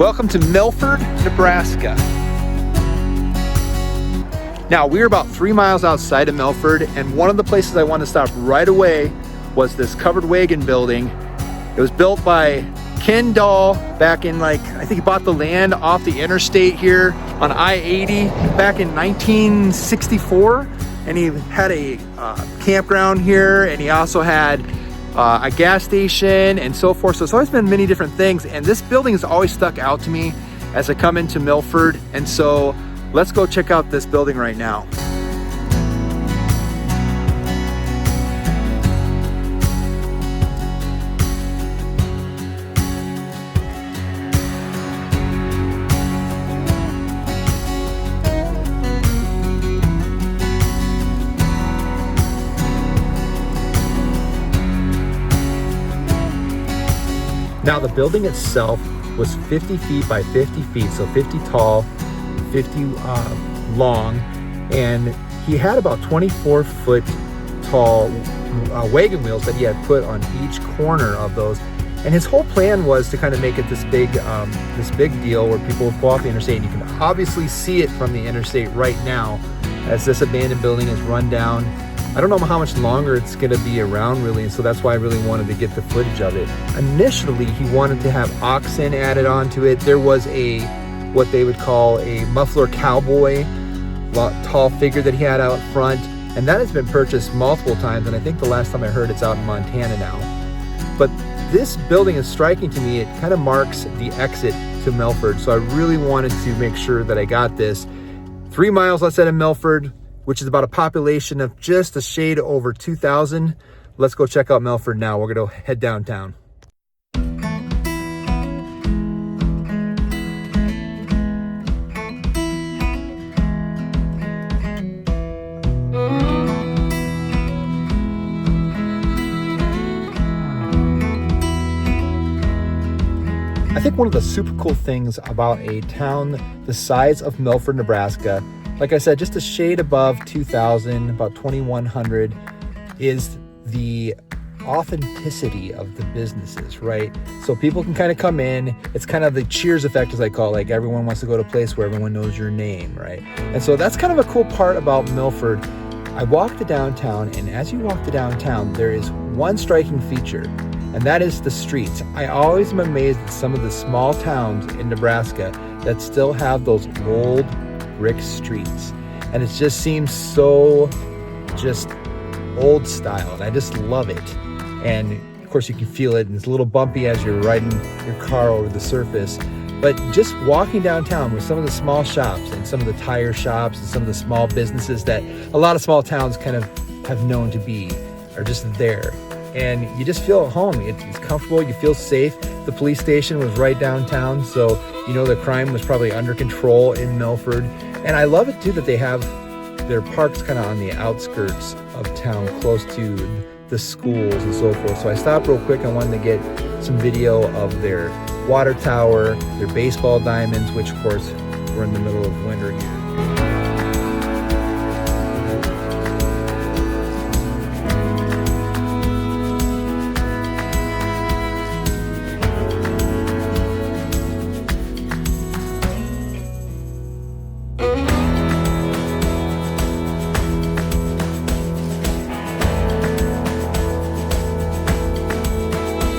Welcome to Milford, Nebraska. Now, we're about 3 miles outside of Milford, and one of the places I wanted to stop right away was this covered wagon building. It was built by Ken Dahl back in, I think he bought the land off the interstate here on I-80 back in 1964. And he had a campground here, and he also had a gas station and so forth. So it's always been many different things, and this building has always stuck out to me as I come into Milford. And so let's go check out this building right now. Now, the building itself was 50 feet by 50 feet, so 50 tall, 50 long, and he had about 24-foot tall wagon wheels that he had put on each corner of those. And his whole plan was to kind of make it this big deal where people would pull off the interstate. And you can obviously see it from the interstate right now as this abandoned building is run down. I don't know how much longer it's going to be around, really, and so that's why I really wanted to get the footage of it. Initially, he wanted to have oxen added onto it. There was what they would call a muffler cowboy, tall figure that he had out front, and that has been purchased multiple times, and I think the last time I heard it's out in Montana now. But this building is striking to me. It kind of marks the exit to Milford, so I really wanted to make sure that I got this. 3 miles outside of Milford, which is about a population of just a shade over 2,000. Let's go check out Milford now. We're gonna head downtown. I think one of the super cool things about a town the size of Milford, Nebraska, like I said, just a shade above 2,000, about 2,100, is the authenticity of the businesses, right? So people can kind of come in. It's kind of the Cheers effect, as I call it. Like, everyone wants to go to a place where everyone knows your name, right? And so that's kind of a cool part about Milford. I walked the downtown, and as you walk the downtown, there is one striking feature, and that is the streets. I always am amazed at some of the small towns in Nebraska that still have those old brick streets, and it just seems so just old style, and I just love it. And of course you can feel it, and it's a little bumpy as you're riding your car over the surface, but just walking downtown with some of the small shops and some of the tire shops and some of the small businesses that a lot of small towns kind of have known to be are just there, and you just feel at home. It's comfortable, you feel safe. The police station was right downtown, so you know the crime was probably under control in Milford. And I love it too that they have their parks kind of on the outskirts of town, close to the schools and so forth. So I stopped real quick. I wanted to get some video of their water tower, their baseball diamonds, which of course we're in the middle of winter here.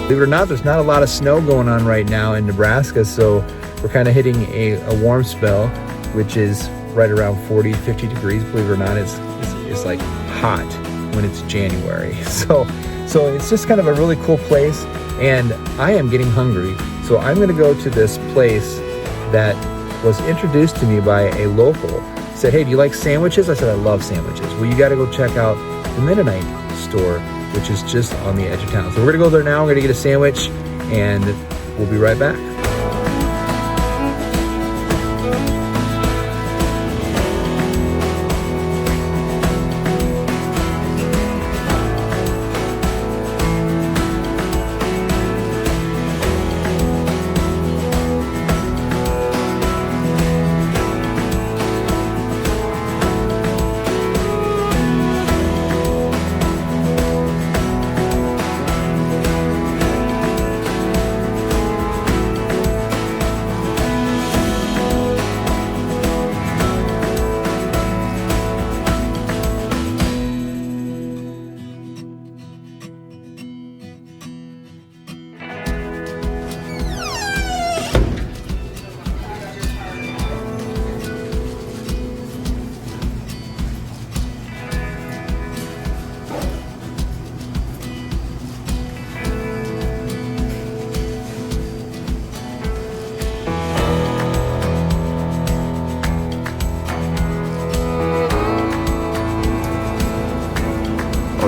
Believe it or not, there's not a lot of snow going on right now in Nebraska, so we're kind of hitting a warm spell, which is right around 40, 50 degrees. Believe it or not, it's like hot when it's January. So it's just kind of a really cool place, and I am getting hungry. So I'm gonna go to this place that was introduced to me by a local. He said, hey, do you like sandwiches? I said, I love sandwiches. Well, you gotta go check out the Mennonite store, which is just on the edge of town. So we're gonna go there now. We're gonna get a sandwich, and we'll be right back.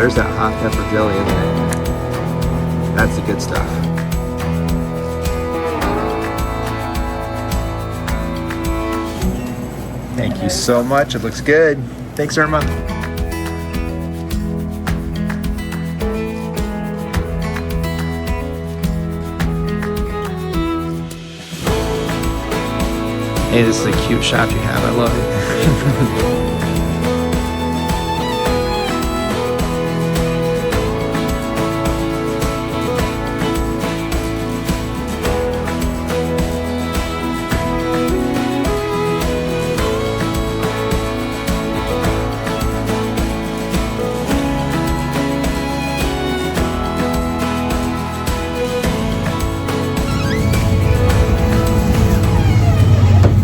there's that hot pepper jelly, isn't it? That's the good stuff. Thank you so much. It looks good. Thanks, Irma. Hey, this is a cute shop you have. I love it.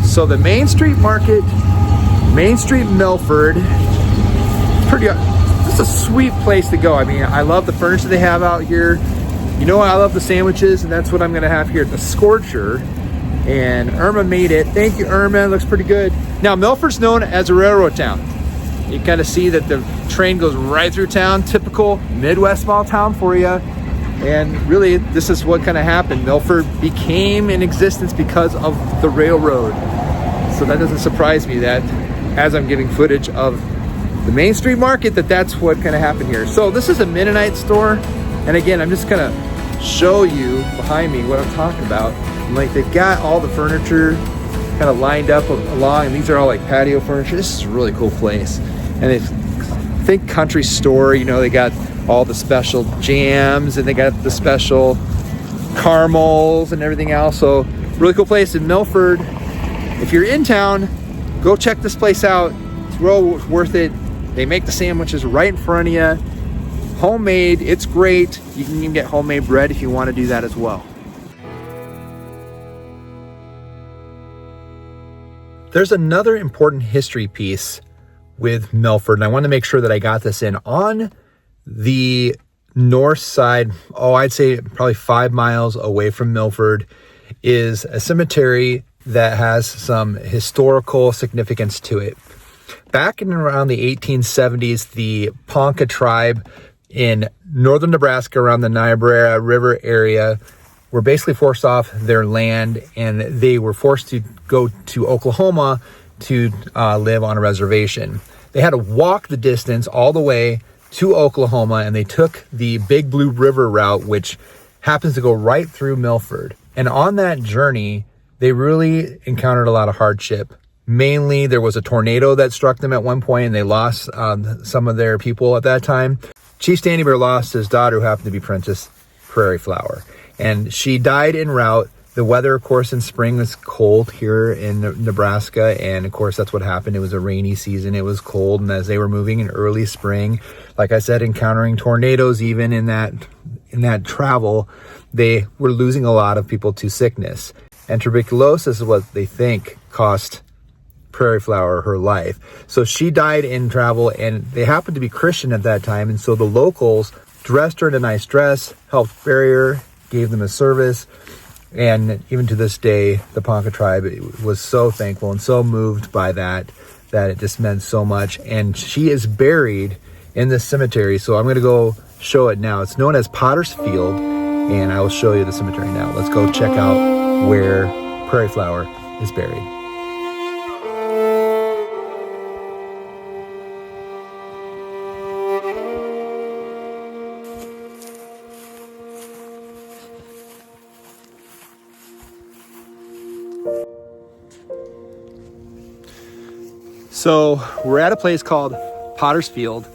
So the Main Street Market, Main Street Milford, it's a sweet place to go. I mean, I love the furniture they have out here. You know, I love the sandwiches, and that's what I'm gonna have here at the Scorcher. And Irma made it. Thank you, Irma. It looks pretty good. Now, Milford's known as a railroad town. You kind of see that the train goes right through town. Typical Midwest small town for you. And really, this is what kind of happened. Milford became in existence because of the railroad. So that doesn't surprise me that as I'm giving footage of the Main Street Market, that's what kind of happened here. So this is a Mennonite store. And again, I'm just gonna show you behind me what I'm talking about. Like, they've got all the furniture kind of lined up along, and these are all like patio furniture. This is a really cool place. And they think country store, you know, they got all the special jams and they got the special caramels and everything else. So really cool place in Milford. If you're in town, go check this place out. It's real worth it. They make the sandwiches right in front of you. Homemade, it's great. You can even get homemade bread if you want to do that as well. There's another important history piece with Milford, and I want to make sure that I got this in. On the north side, I'd say probably 5 miles away from Milford, is a cemetery that has some historical significance to it. Back in around the 1870s, the Ponca tribe in northern Nebraska around the Niobrara River area were basically forced off their land, and they were forced to go to Oklahoma to live on a reservation. They had to walk the distance all the way to Oklahoma, and they took the Big Blue River route, which happens to go right through Milford. And on that journey, they really encountered a lot of hardship. Mainly, there was a tornado that struck them at one point, and they lost some of their people at that time. Chief Standing Bear lost his daughter, who happened to be Princess Prairie Flower, and she died en route. The weather, of course, in spring was cold here in Nebraska, and of course, that's what happened. It was a rainy season. It was cold, and as they were moving in early spring, like I said, encountering tornadoes even in that travel, they were losing a lot of people to sickness. And tuberculosis is what they think cost Prairie Flower her life. So she died in travel, and they happened to be Christian at that time. And so the locals dressed her in a nice dress, helped bury her, gave them a service. And even to this day, the Ponca tribe was so thankful and so moved by that it just meant so much. And she is buried in this cemetery. So I'm going to go show it now. It's known as Potter's Field, and I will show you the cemetery now. Let's go check out where Prairie Flower is buried. So we're at a place called Potter's Field,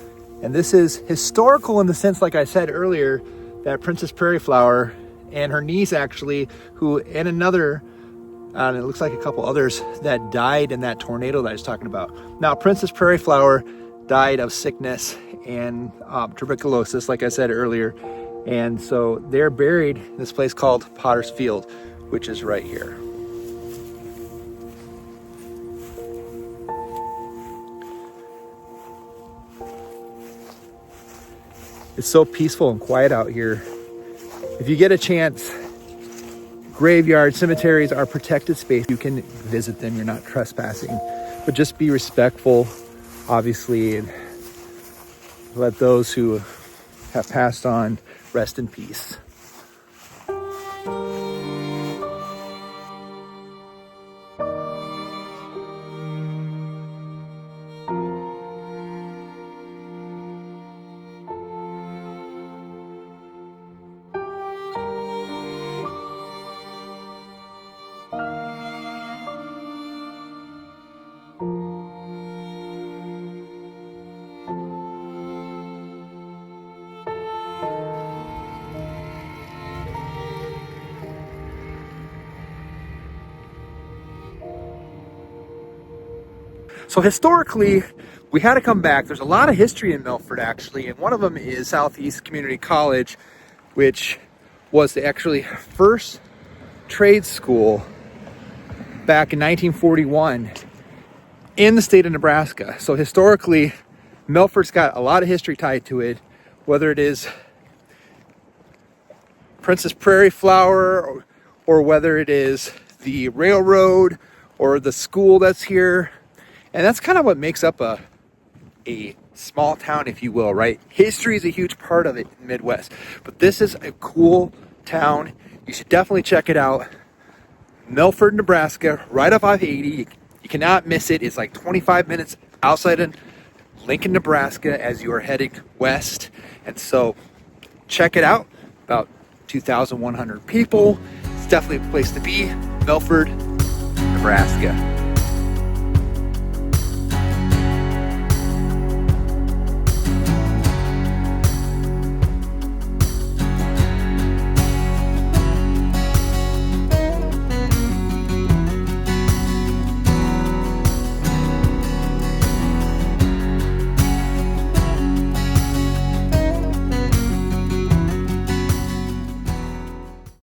and this is historical in the sense, like I said earlier, that Princess Prairie Flower and her niece, actually, who, and another, and it looks like a couple others that died in that tornado that I was talking about. Now, Princess Prairie Flower died of sickness and tuberculosis, like I said earlier. And so they're buried in this place called Potter's Field, which is right here. It's so peaceful and quiet out here. If you get a chance, graveyards, cemeteries are protected space. You can visit them, you're not trespassing, but just be respectful, obviously, and let those who have passed on. Rest in peace. So historically, we had to come back. There's a lot of history in Milford, actually, and one of them is Southeast Community College, which was the actually first trade school back in 1941 in the state of Nebraska. So historically, Milford's got a lot of history tied to it, whether it is Princess Prairie Flour, or whether it is the railroad or the school that's here. And that's kind of what makes up a small town, if you will, right? History is a huge part of it in the Midwest. But this is a cool town. You should definitely check it out. Milford, Nebraska, right off I-80. You cannot miss it. It's like 25 minutes outside of Lincoln, Nebraska as you are heading west. And so check it out. About 2,100 people. It's definitely a place to be. Milford, Nebraska.